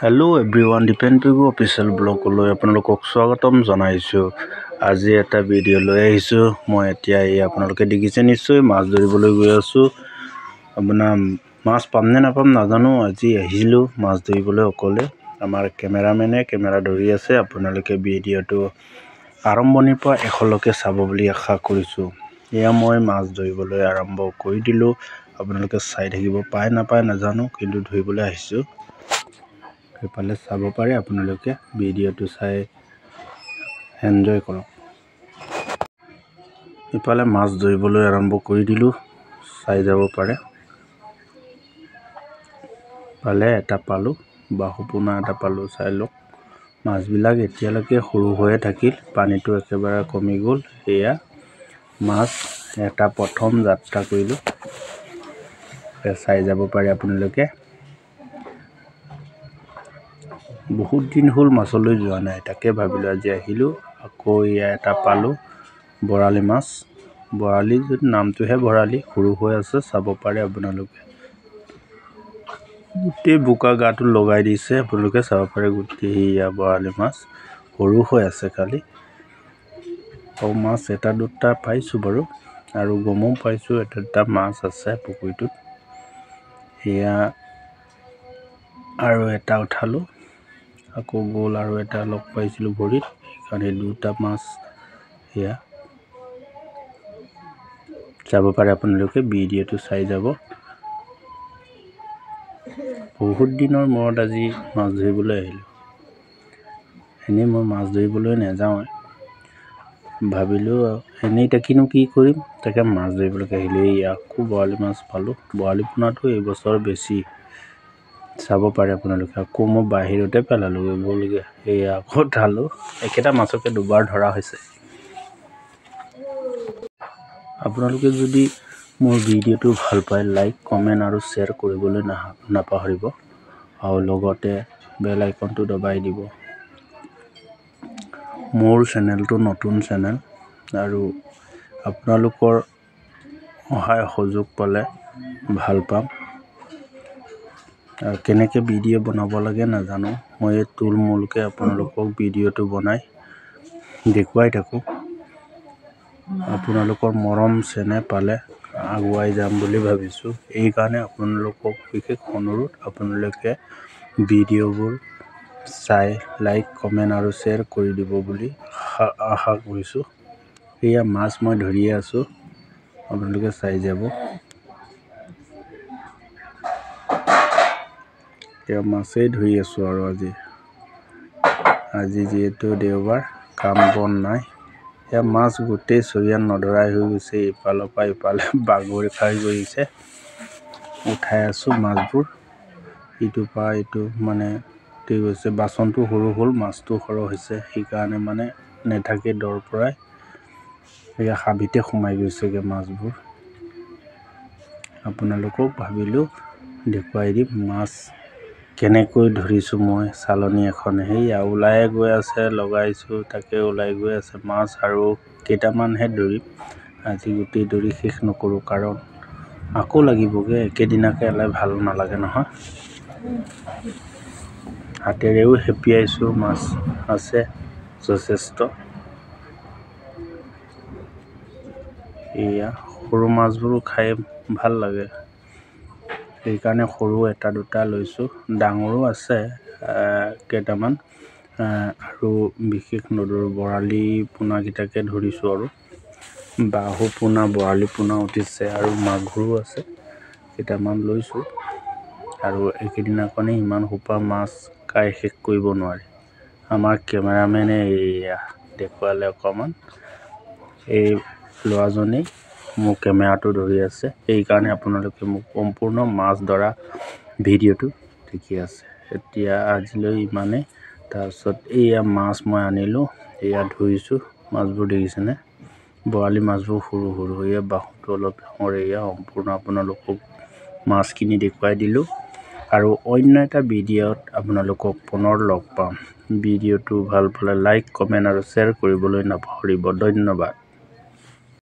Hello' everyone, Dipen Pegu official ব্লগলৈ আপোনালোকক স্বাগতম জনাইছোঁ। আজি এটা ভিডিঅ' লৈ আহিছোঁ। মই এতিয়া আপোনালোকে দেখিছে নিশ্চয় মাছ ধৰিবলৈ গৈ আছোঁ। আপোনাৰ মাছ পাম নে নাপাম নাজানো। আজি আহিছিলোঁ মাছ ধৰিবলৈ অকলে। আমাৰ কেমেৰামেনে কেমেৰা ধৰি আছে। আপোনালোকে ভিডিঅ'টো আৰম্ভণিৰ পৰা শেষলৈকে চাব বুলি আশা কৰিছোঁ। এয়া মই মাছ ধৰিবলৈ আৰম্ভ কৰি দিলোঁ। আপোনালোকে চাই থাকিব পায় নাপায় নাজানো, কিন্তু ধৰিবলৈ আহিছোঁ। সেইফালে চাব পাৰে, আপোনালোকে ভিডিঅ'টো চাই এনজয় কৰক। ইফালে মাছ ধৰিবলৈ আৰম্ভ কৰি দিলোঁ, চাই যাব পাৰে। পালে এটা পালোঁ, বাহুপোনা এটা পালোঁ, চাই লওক। মাছবিলাক এতিয়ালৈকে সৰু হৈয়ে থাকিল, পানীটো একেবাৰে কমি গ'ল। এয়া মাছ এটা প্ৰথম যাত্ৰা কৰিলোঁ, চাই যাব পাৰে আপোনালোকে। বহুত দিন হ'ল মাছলৈ যোৱা নাই, তাকে ভাবিলোঁ আজি আহিলোঁ। আকৌ এয়া এটা পালোঁ, বৰালি মাছ। বৰালি যদি নামটোহে বৰালি, সৰু হৈ আছে, চাব পাৰে আপোনালোকে। গোটেই বোকা গাটো লগাই দিছে, আপোনালোকে চাব পাৰে। গোটেই এয়া বৰালি মাছ, সৰু হৈ আছে খালি। আৰু মাছ এটা দুটা পাইছোঁ বাৰু, আৰু গমো পাইছোঁ এটা দুটা মাছ আছে পুখুৰীটোত। সেয়া আৰু এটা উঠালোঁ, আকৌ গ'ল। আৰু এটা লগ পাইছিলোঁ ভৰিত, সেইকাৰণে দুটা মাছ। সেয়া চাব পাৰে আপোনালোকে, ভিডিঅ'টো চাই যাব। বহুত দিনৰ মূৰত আজি মাছ ধৰিবলৈ আহিলোঁ। এনেই মই মাছ ধৰিবলৈ নাযাওঁৱে, ভাবিলোঁ এনেই তাকিনো কি কৰিম, তাকে মাছ ধৰিবলৈ আহিলোঁ। এই আকৌ বৰালি মাছ পালোঁ। বৰালি পোনাটো এইবছৰ বেছি, চাব পাৰে আপোনালোকে। আকৌ মই বাহিৰতে পেলালোঁ, গ'লগৈ। এয়া আকৌ ঢালোঁ, একেটা মাছকে দুবাৰ ধৰা হৈছে। আপোনালোকে যদি মোৰ ভিডিঅ'টো ভাল পায়, লাইক কমেণ্ট আৰু শ্বেয়াৰ কৰিবলৈ নাপাহৰিব, আৰু লগতে বেল আইকনটো দবাই দিব। মোৰ চেনেলটো নতুন চেনেল, আৰু আপোনালোকৰ সহায় সহযোগ পালে ভাল পাম। আৰু কেনেকৈ ভিডিঅ' বনাব লাগে নাজানো, মই এই থুলমূলকৈ আপোনালোকক ভিডিঅ'টো বনাই দেখুৱাই থাকোঁ। আপোনালোকৰ মৰম চেনেহ পালে আগুৱাই যাম বুলি ভাবিছোঁ। এইকাৰণে আপোনালোকক বিশেষ অনুৰোধ, আপোনালোকে ভিডিঅ'বোৰ চাই লাইক কমেণ্ট আৰু শ্বেয়াৰ কৰি দিব বুলি আশা কৰিছোঁ। এয়া মাছ মই ধৰিয়ে আছোঁ, আপোনালোকে চাই যাব। এয়া মাছেই ধৰি আছোঁ। আৰু আজি যিহেতু দেওবাৰ, কাম বন নাই। এয়া মাছ গোটেই চৰিয়াত নধৰাই হৈ গৈছে, ইফালৰ পৰা ইফালে বাগৰি খাই গৈছে। উঠাই আছোঁ মাছবোৰ, ইটোৰ পৰা ইটো মানে উঠি গৈছে। বাচনটো সৰু হ'ল, মাছটো সৰহ হৈছে, সেইকাৰণে মানে নেথাকে দৰ পৰাই। এয়া হাবিতে সোমাই গৈছেগৈ মাছবোৰ। আপোনালোকক ভাবিলোঁ দেখুৱাই দিম মাছ কেনেকৈ ধৰিছোঁ মই। চালনী এখন সেয়া ওলাই গৈ আছে, লগাইছোঁ, তাকে ওলাই গৈ আছে মাছ। আৰু কেইটামানহে ধৰিম, আজি গোটেই ধৰি শেষ নকৰোঁ, কাৰণ আকৌ লাগিবগৈ। একেদিনাকে এলাই ভাল নালাগে নহয়। হাতেৰেও হেপিয়াইছোঁ, মাছ আছে যথেষ্ট। এয়া সৰু মাছবোৰো খাই ভাল লাগে, সেইকাৰণে সৰু এটা দুটা লৈছোঁ। ডাঙৰো আছে কেইটামান, আৰু বিশেষ নধৰোঁ। বৰালি পোনাকেইটাকে ধৰিছোঁ, আৰু বাহু পোনা, বৰালি পোনা উঠিছে, আৰু মাগুৰো আছে কেইটামান লৈছোঁ। আৰু একেদিনাখনেই ইমান সোপা মাছ খাই শেষ কৰিব নোৱাৰি। আমাৰ কেমেৰামেনে এয়া দেখুৱালে অকণমান, এই ল'ৰাজনেই মোৰ কেমেৰাটো ধৰি আছে, সেইকাৰণে আপোনালোকে মোক সম্পূৰ্ণ মাছ ধৰা ভিডিঅ'টো দেখি আছে। এতিয়া আজিলৈ ইমানেই। তাৰপিছত এয়া মাছ মই আনিলোঁ, এয়া ধৰিছোঁ। মাছবোৰ দেখিছেনে, বৰালি মাছবোৰ সৰু সৰু। এয়া বাহুটো অলপ ডাঙৰ। এয়া সম্পূৰ্ণ আপোনালোকক মাছখিনি দেখুৱাই দিলোঁ, আৰু অন্য এটা ভিডিঅ'ত আপোনালোকক পুনৰ লগ পাম। ভিডিঅ'টো ভাল পালে লাইক কমেণ্ট আৰু শ্বেয়াৰ কৰিবলৈ নাপাহৰিব। ধন্যবাদ।